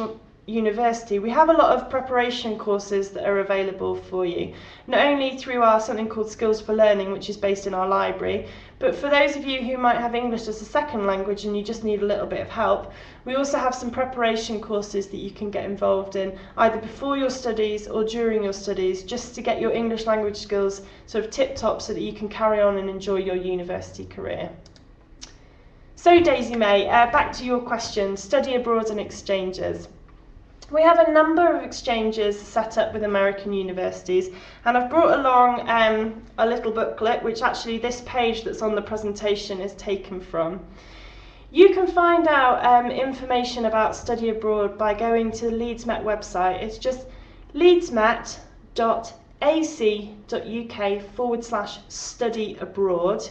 university, we have a lot of preparation courses that are available for you, not only through our something called Skills for Learning, which is based in our library, but for those of you who might have English as a second language and you just need a little bit of help, we also have some preparation courses that you can get involved in either before your studies or during your studies, just to get your English language skills sort of tip top so that you can carry on and enjoy your university career. So Daisy May, back to your question, study abroad and exchanges. We have a number of exchanges set up with American universities, and I've brought along a little booklet, which actually this page that's on the presentation is taken from. You can find out information about study abroad by going to the Leeds Met website. It's just leedsmet.ac.uk/study abroad.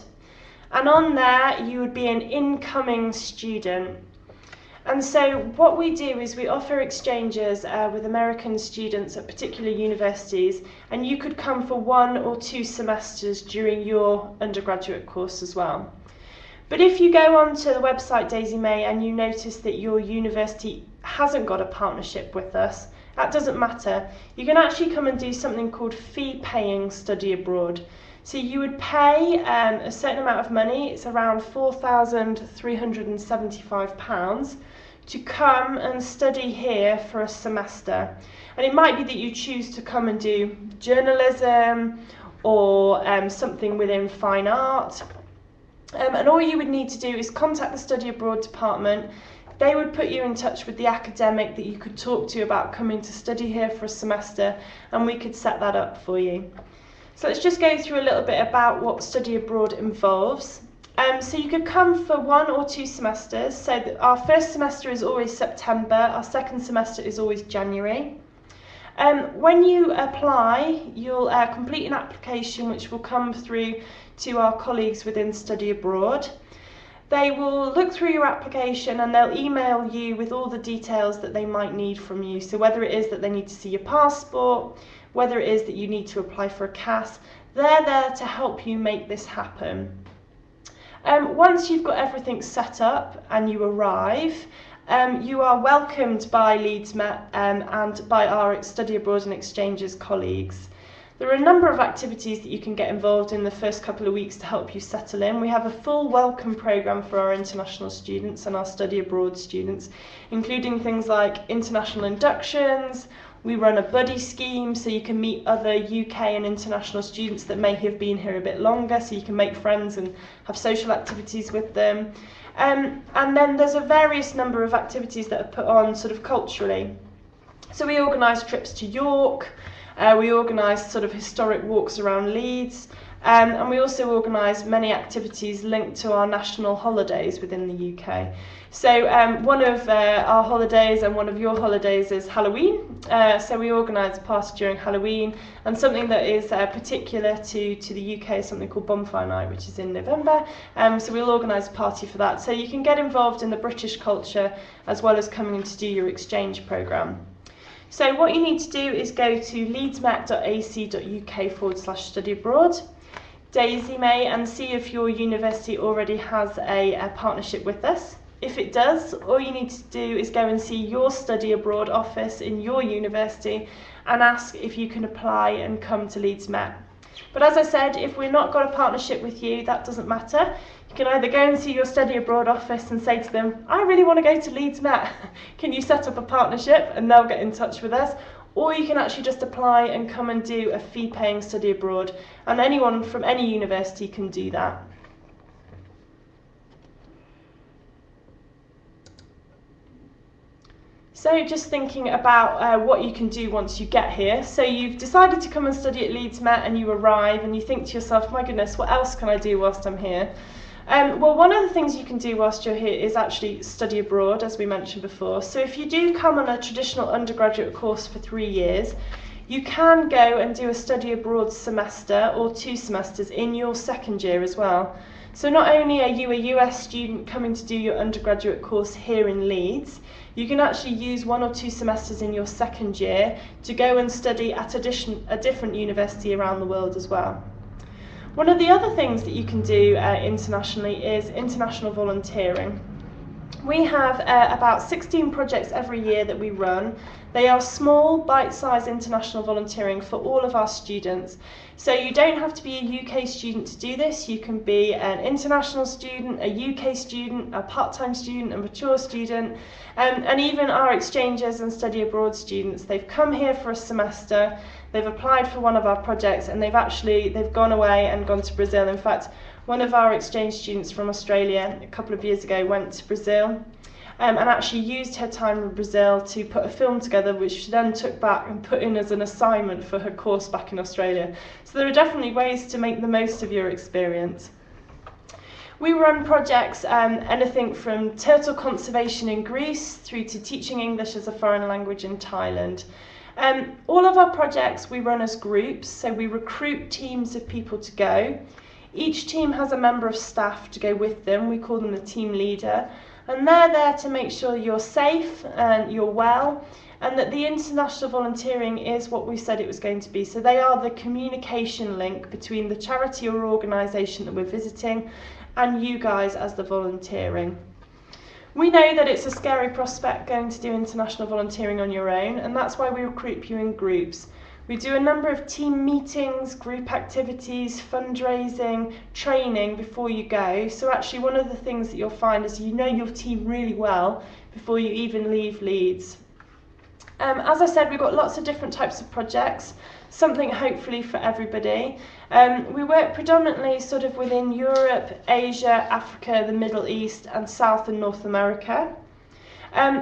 And on there you would be an incoming student. And so what we do is we offer exchanges with American students at particular universities, and you could come for 1 or 2 semesters during your undergraduate course as well. But if you go onto the website Daisy May and you notice that your university hasn't got a partnership with us, that doesn't matter. You can actually come and do something called fee-paying study abroad. So you would pay a certain amount of money, it's around £4,375, to come and study here for a semester. And it might be that you choose to come and do journalism or something within fine art. And all you would need to do is contact the study abroad department. They would put you in touch with the academic that you could talk to about coming to study here for a semester, and we could set that up for you. So let's just go through a little bit about what study abroad involves. So you could come for 1 or 2 semesters. So our first semester is always September, our second semester is always January. When you apply, you'll complete an application which will come through to our colleagues within Study Abroad. They will look through your application and they'll email you with all the details that they might need from you. So whether it is that they need to see your passport, whether it is that you need to apply for a CAS, they're there to help you make this happen. Once you've got everything set up and you arrive, you are welcomed by Leeds Met and by our Study Abroad and Exchanges colleagues. There are a number of activities that you can get involved in the first couple of weeks to help you settle in. We have a full welcome programme for our international students and our study abroad students, including things like international inductions. We run a buddy scheme so you can meet other UK and international students that may have been here a bit longer, so you can make friends and have social activities with them. And then there's a various number of activities that are put on sort of culturally. So we organise trips to York. We organise sort of historic walks around Leeds, and we also organise many activities linked to our national holidays within the UK. So one of our holidays and one of your holidays is Halloween, so we organise a party during Halloween, and something that is particular to the UK is something called Bonfire Night, which is in November, so we'll organise a party for that. So you can get involved in the British culture as well as coming to do your exchange programme. So what you need to do is go to leedsmet.ac.uk/study abroad, Daisy May, and see if your university already has a partnership with us. If it does, all you need to do is go and see your study abroad office in your university and ask if you can apply and come to Leeds Met. But as I said, if we've not got a partnership with you, that doesn't matter. You can either go and see your study abroad office and say to them, I really want to go to Leeds Met, can you set up a partnership? And they'll get in touch with us. Or you can actually just apply and come and do a fee-paying study abroad. And anyone from any university can do that. So just thinking about what you can do once you get here. So you've decided to come and study at Leeds Met and you arrive and you think to yourself, my goodness, what else can I do whilst I'm here? Well, one of the things you can do whilst you're here is actually study abroad, as we mentioned before. So if you do come on a traditional undergraduate course for 3 years, you can go and do a study abroad semester or 2 semesters in your second year as well. So not only are you a US student coming to do your undergraduate course here in Leeds, you can actually use 1 or 2 semesters in your second year to go and study at a different university around the world as well. One of the other things that you can do internationally is international volunteering. We have about 16 projects every year that we run, They are small, bite-sized international volunteering for all of our students. So you don't have to be a UK student to do this. You can be an international student, a UK student, a part-time student, a mature student, and even our exchanges and study abroad students. They've come here for a semester, they've applied for one of our projects, and they've gone away and gone to Brazil. In fact, one of our exchange students from Australia a couple of years ago went to Brazil and actually used her time in Brazil to put a film together, which she then took back and put in as an assignment for her course back in Australia. So there are definitely ways to make the most of your experience. We run projects, anything from turtle conservation in Greece through to teaching English as a foreign language in Thailand. All of our projects we run as groups, so we recruit teams of people to go. Each team has a member of staff to go with them. We call them the team leader. And they're there to make sure you're safe and you're well, and that the international volunteering is what we said it was going to be. So they are the communication link between the charity or organisation that we're visiting and you guys as the volunteering. We know that it's a scary prospect going to do international volunteering on your own, and that's why we recruit you in groups. We do a number of team meetings, group activities, fundraising, training before you go. So actually one of the things that you'll find is you know your team really well before you even leave Leeds. As I said, we've got lots of different types of projects, something hopefully for everybody. We work predominantly sort of within Europe, Asia, Africa, the Middle East, and South and North America.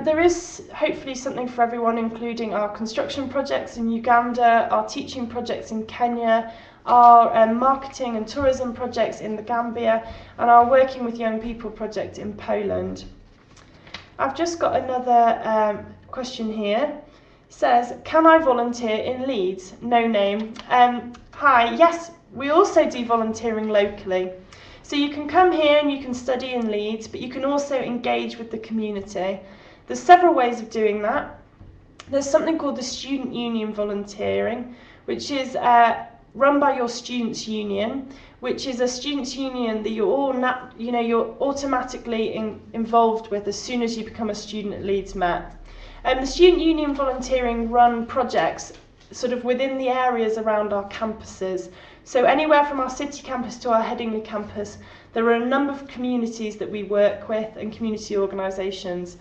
There is hopefully something for everyone, including our construction projects in Uganda, our teaching projects in Kenya, our marketing and tourism projects in the Gambia, and our working with young people project in Poland. I've just got another question here. It says, can I volunteer in Leeds? No name. Hi, yes, we also do volunteering locally. So you can come here and you can study in Leeds, but you can also engage with the community. There's several ways of doing that. There's something called the Student Union Volunteering, which is run by your students' union, which is a students' union that you're automatically involved with as soon as you become a student at Leeds Met. The Student Union Volunteering run projects sort of within the areas around our campuses. So anywhere from our city campus to our Headingley campus, there are a number of communities that we work with and community organisations.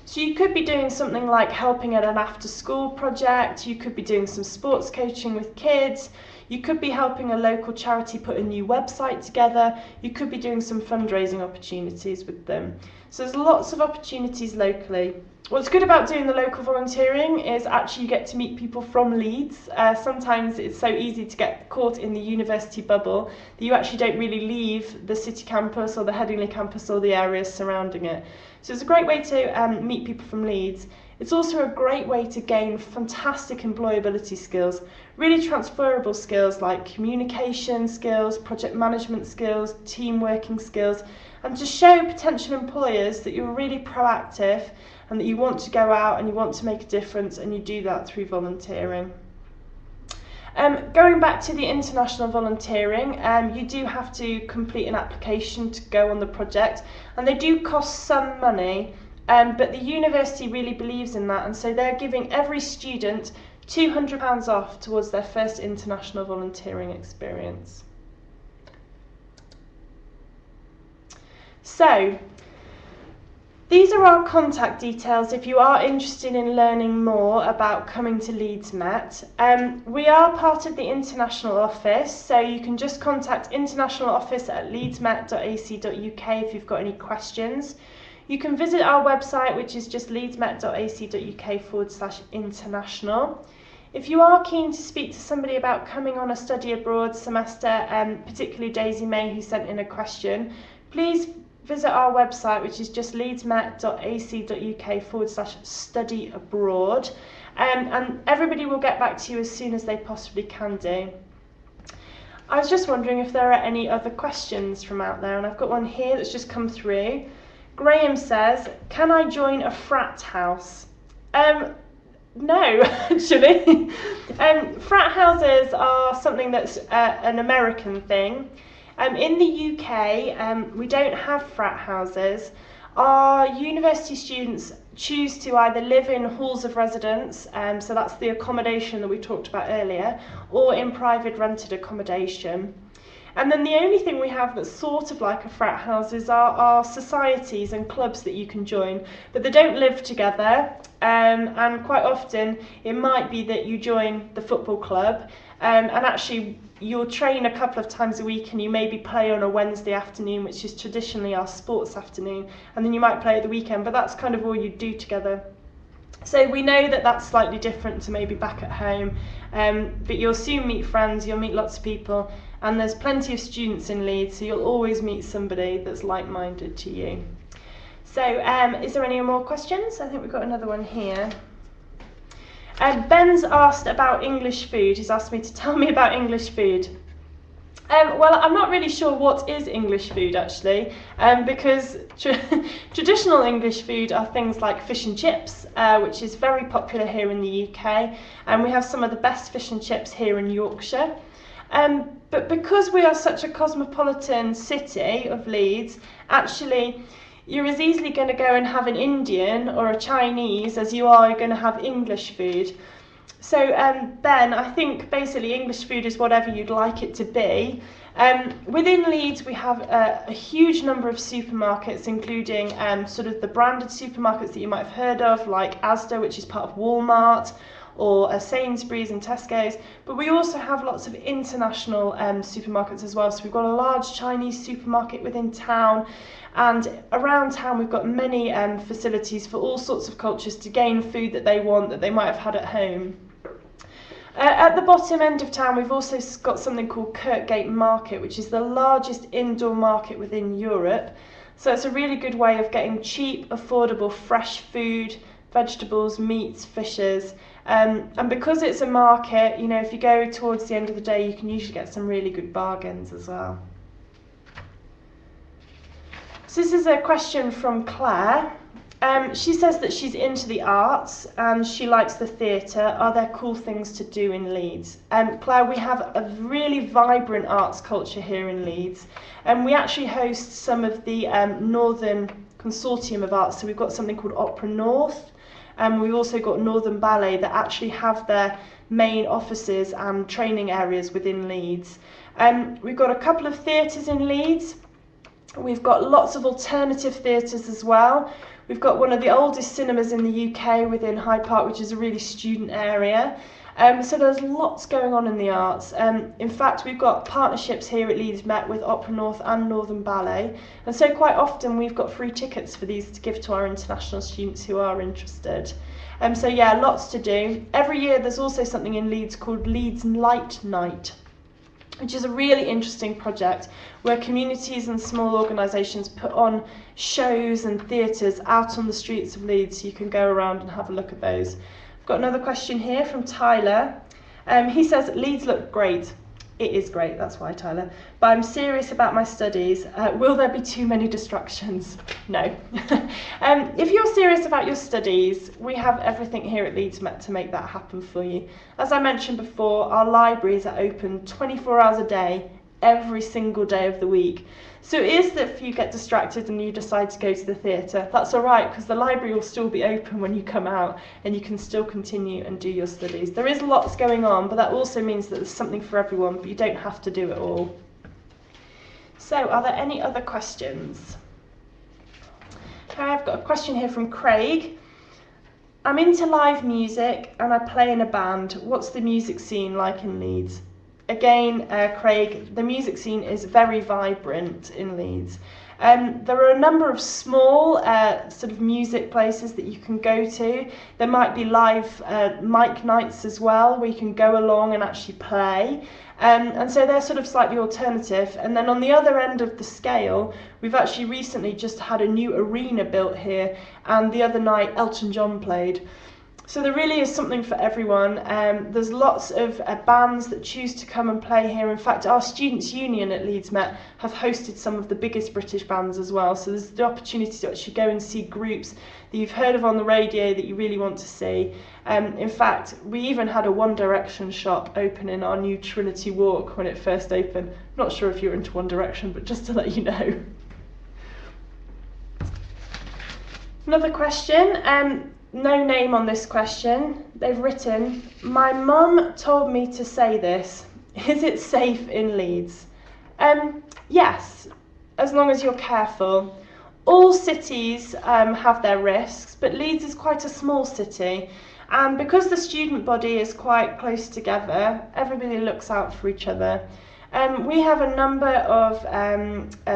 So you could be doing something like helping at an after-school project, you could be doing some sports coaching with kids, you could be helping a local charity put a new website together, you could be doing some fundraising opportunities with them. So there's lots of opportunities locally. What's good about doing the local volunteering is actually you get to meet people from Leeds. Sometimes it's so easy to get caught in the university bubble that you actually don't really leave the city campus or the Headingley campus or the areas surrounding it. So it's a great way to meet people from Leeds. It's also a great way to gain fantastic employability skills, really transferable skills like communication skills, project management skills, team working skills, and to show potential employers that you're really proactive and that you want to go out and you want to make a difference, and you do that through volunteering. Going back to the international volunteering, you do have to complete an application to go on the project, and they do cost some money, but the university really believes in that, and so they're giving every student £200 off towards their first international volunteering experience. So, these are our contact details if you are interested in learning more about coming to Leeds Met. We are part of the international office, so you can just contact international office at leedsmet.ac.uk if you've got any questions. You can visit our website, which is just leedsmet.ac.uk/international. If you are keen to speak to somebody about coming on a study abroad semester, particularly Daisy May who sent in a question, please visit our website, which is just leedsmet.ac.uk/study abroad, and everybody will get back to you as soon as they possibly can do. I was just wondering if there are any other questions from out there, and I've got one here that's just come through. Graham says, can I join a frat house? No, actually. Frat houses are something that's an American thing. In the UK, we don't have frat houses. Our university students choose to either live in halls of residence, so that's the accommodation that we talked about earlier, or in private rented accommodation. And then the only thing we have that's sort of like a frat house is our societies and clubs that you can join, but they don't live together, and quite often it might be that you join the football club, and actually you'll train a couple of times a week and you maybe play on a Wednesday afternoon, which is traditionally our sports afternoon, and then you might play at the weekend, but that's kind of all you do together. So we know that that's slightly different to maybe back at home, but you'll soon meet friends, you'll meet lots of people, and there's plenty of students in Leeds, so you'll always meet somebody that's like-minded to you. So is there any more questions? I think we've got another one here. Ben's asked about English food. He's asked me to tell me about English food. Well, I'm not really sure what is English food actually, because traditional English food are things like fish and chips, which is very popular here in the UK, and we have some of the best fish and chips here in Yorkshire. But because we are such a cosmopolitan city of Leeds, actually you're as easily going to go and have an Indian or a Chinese as you are going to have English food. So Ben, I think basically English food is whatever you'd like it to be. Within Leeds we have a huge number of supermarkets, including sort of the branded supermarkets that you might have heard of, like Asda, which is part of Walmart, or Sainsbury's and Tesco's, but we also have lots of international supermarkets as well. So we've got a large Chinese supermarket within town, and around town we've got many facilities for all sorts of cultures to gain food that they want that they might have had at home. At the bottom end of town we've also got something called Kirkgate Market, which is the largest indoor market within Europe. So it's a really good way of getting cheap, affordable, fresh food, vegetables, meats, fishes. And because it's a market, you know, if you go towards the end of the day, you can usually get some really good bargains as well. So this is a question from Claire. She says that she's into the arts and she likes the theatre. Are there cool things to do in Leeds? Claire, we have a really vibrant arts culture here in Leeds, and we actually host some of the Northern Consortium of Arts. So we've got something called Opera North, and we've also got Northern Ballet that actually have their main offices and training areas within Leeds. We've got a couple of theatres in Leeds. We've got lots of alternative theatres as well. We've got one of the oldest cinemas in the UK within Hyde Park, which is a really student area. So there's lots going on in the arts. In fact, we've got partnerships here at Leeds Met with Opera North and Northern Ballet. And so quite often we've got free tickets for these to give to our international students who are interested. So yeah, lots to do. Every year there's also something in Leeds called Leeds Light Night, which is a really interesting project where communities and small organisations put on shows and theatres out on the streets of Leeds, so you can go around and have a look at those. I've got another question here from Tyler. He says, Leeds look great. It is great, that's why, Tyler. But I'm serious about my studies. Will there be too many distractions? No. If you're serious about your studies, we have everything here at Leeds Met to make that happen for you. As I mentioned before, our libraries are open 24 hours a day, every single day of the week. So it is that if you get distracted and you decide to go to the theatre, that's all right, because the library will still be open when you come out and you can still continue and do your studies. There is lots going on, but that also means that there's something for everyone, but you don't have to do it all. So are there any other questions? I've got a question here from Craig. I'm into live music and I play in a band. What's the music scene like in Leeds? Again, Craig, the music scene is very vibrant in Leeds. There are a number of small sort of music places that you can go to. There might be live mic nights as well, where you can go along and actually play. And so they're sort of slightly alternative. And then on the other end of the scale, we've actually recently just had a new arena built here, and the other night Elton John played. So there really is something for everyone. There's lots of bands that choose to come and play here. In fact, our Students' Union at Leeds Met have hosted some of the biggest British bands as well. So there's the opportunity to actually go and see groups that you've heard of on the radio that you really want to see. In fact, we even had a One Direction shop open in our new Trinity Walk when it first opened. Not sure if you're into One Direction, but just to let you know. Another question, no name on this question. They've written, my mum told me to say this. Is it safe in Leeds? Yes, as long as you're careful. All cities have their risks, but Leeds is quite a small city. And because the student body is quite close together, everybody looks out for each other. We have a number of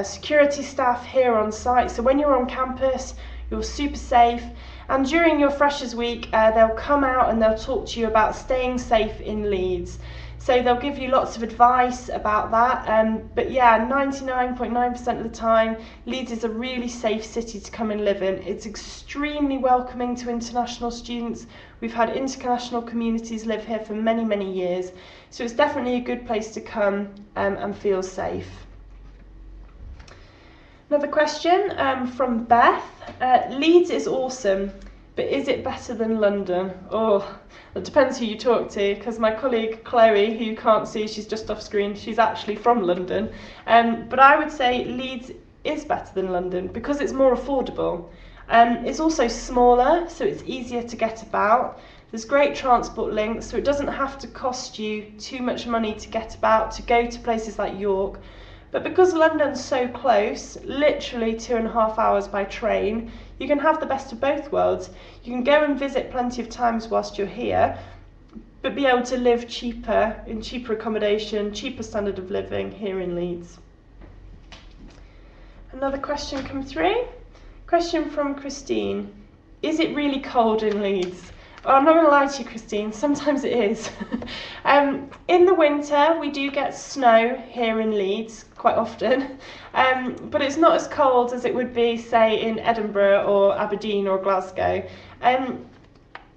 security staff here on site, so when you're on campus, you're super safe. And during your Freshers' Week, they'll come out and they'll talk to you about staying safe in Leeds. So they'll give you lots of advice about that. But yeah, 99.9% of the time, Leeds is a really safe city to come and live in. It's extremely welcoming to international students. We've had international communities live here for many, many years. So it's definitely a good place to come and feel safe. Another question from Beth. Leeds is awesome, but is it better than London? Oh, it depends who you talk to, because my colleague Chloe, who you can't see, she's just off screen, she's actually from London. But I would say Leeds is better than London because it's more affordable. It's also smaller, so it's easier to get about. There's great transport links, so it doesn't have to cost you too much money to get about, to go to places like York. But because London's so close, literally 2.5 hours by train, you can have the best of both worlds. You can go and visit plenty of times whilst you're here, but be able to live cheaper, in cheaper accommodation, cheaper standard of living here in Leeds. Another question come through. Question from Christine. Is it really cold in Leeds? Well, I'm not going to lie to you, Christine, sometimes it is. In the winter, we do get snow here in Leeds quite often, but it's not as cold as it would be, say, in Edinburgh or Aberdeen or Glasgow.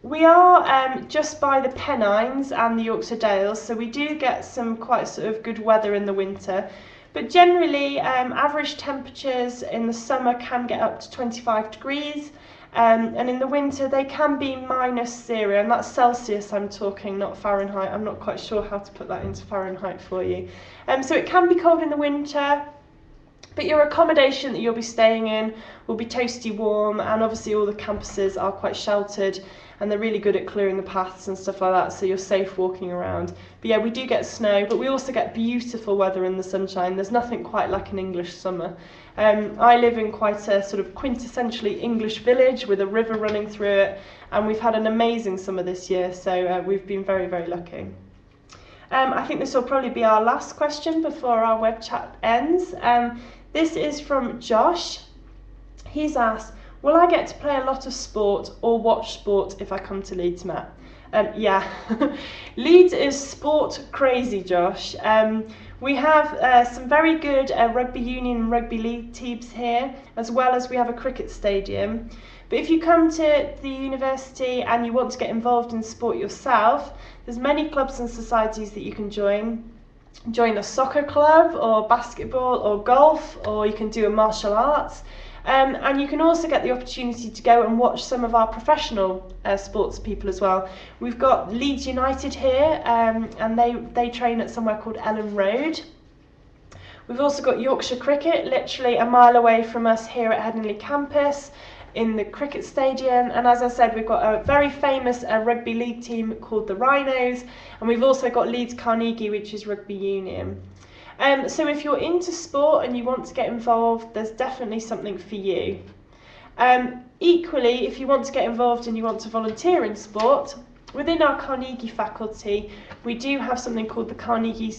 We are just by the Pennines and the Yorkshire Dales, so we do get some quite sort of good weather in the winter. But generally, average temperatures in the summer can get up to 25 degrees. And in the winter they can be -0, and that's Celsius I'm talking, not Fahrenheit. I'm not quite sure how to put that into Fahrenheit for you. So it can be cold in the winter, but your accommodation that you'll be staying in will be toasty warm, and obviously all the campuses are quite sheltered and they're really good at clearing the paths and stuff like that, so you're safe walking around. But yeah, we do get snow, but we also get beautiful weather in the sunshine. There's nothing quite like an English summer. I live in quite a sort of quintessentially English village with a river running through it, and we've had an amazing summer this year, so we've been very, very lucky. I think this will probably be our last question before our web chat ends. This is from Josh. He's asked, will I get to play a lot of sport or watch sport if I come to Leeds Met? Yeah, Leeds is sport crazy, Josh. We have some very good rugby union and rugby league teams here, as well as we have a cricket stadium. But if you come to the university and you want to get involved in sport yourself, there's many clubs and societies that you can join. Join a soccer club or basketball or golf, or you can do a martial arts. And you can also get the opportunity to go and watch some of our professional sports people as well. We've got Leeds United here, and they train at somewhere called Ellen Road. We've also got Yorkshire Cricket, literally a mile away from us here at Headingley campus in the cricket stadium. And as I said, we've got a very famous rugby league team called the Rhinos, and we've also got Leeds Carnegie, which is rugby union. So if you're into sport and you want to get involved, there's definitely something for you. Equally, if you want to get involved and you want to volunteer in sport, within our Carnegie faculty, we do have something called the Carnegie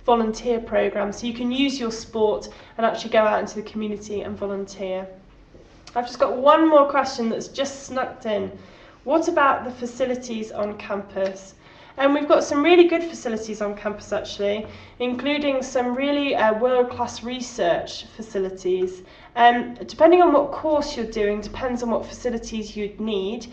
Volunteer Programme, so you can use your sport and actually go out into the community and volunteer. I've just got one more question that's just snuck in. What about the facilities on campus? And we've got some really good facilities on campus actually, including some really world-class research facilities. Depending on what course you're doing, depends on what facilities you'd need.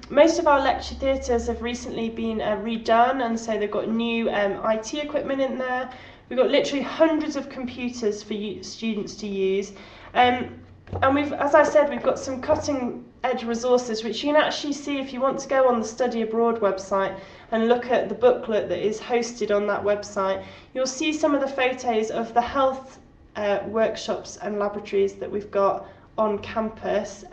Most of our lecture theatres have recently been redone, and so they've got new IT equipment in there. We've got literally hundreds of computers for students to use. And as I said, we've got some cutting-edge resources which you can actually see if you want to go on the Study Abroad website and look at the booklet that is hosted on that website. You'll see some of the photos of the health workshops and laboratories that we've got on campus.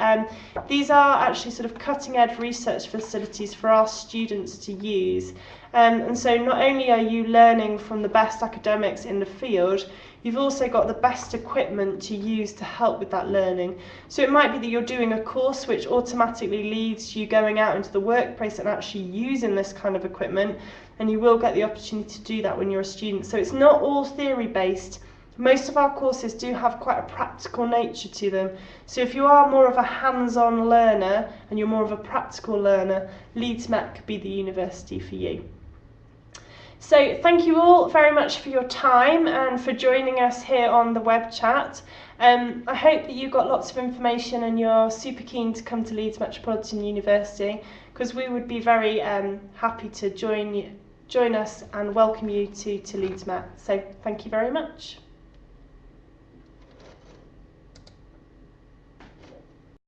These are actually sort of cutting edge research facilities for our students to use. And so not only are you learning from the best academics in the field, you've also got the best equipment to use to help with that learning. So it might be that you're doing a course which automatically leads to you going out into the workplace and actually using this kind of equipment, and you will get the opportunity to do that when you're a student. So it's not all theory based. Most of our courses do have quite a practical nature to them. So if you are more of a hands-on learner and you're more of a practical learner, Leeds Met could be the university for you. So thank you all very much for your time and for joining us here on the web chat. I hope that you got lots of information and you're super keen to come to Leeds Metropolitan University, because we would be very happy to join us and welcome you to Leeds Met. So thank you very much.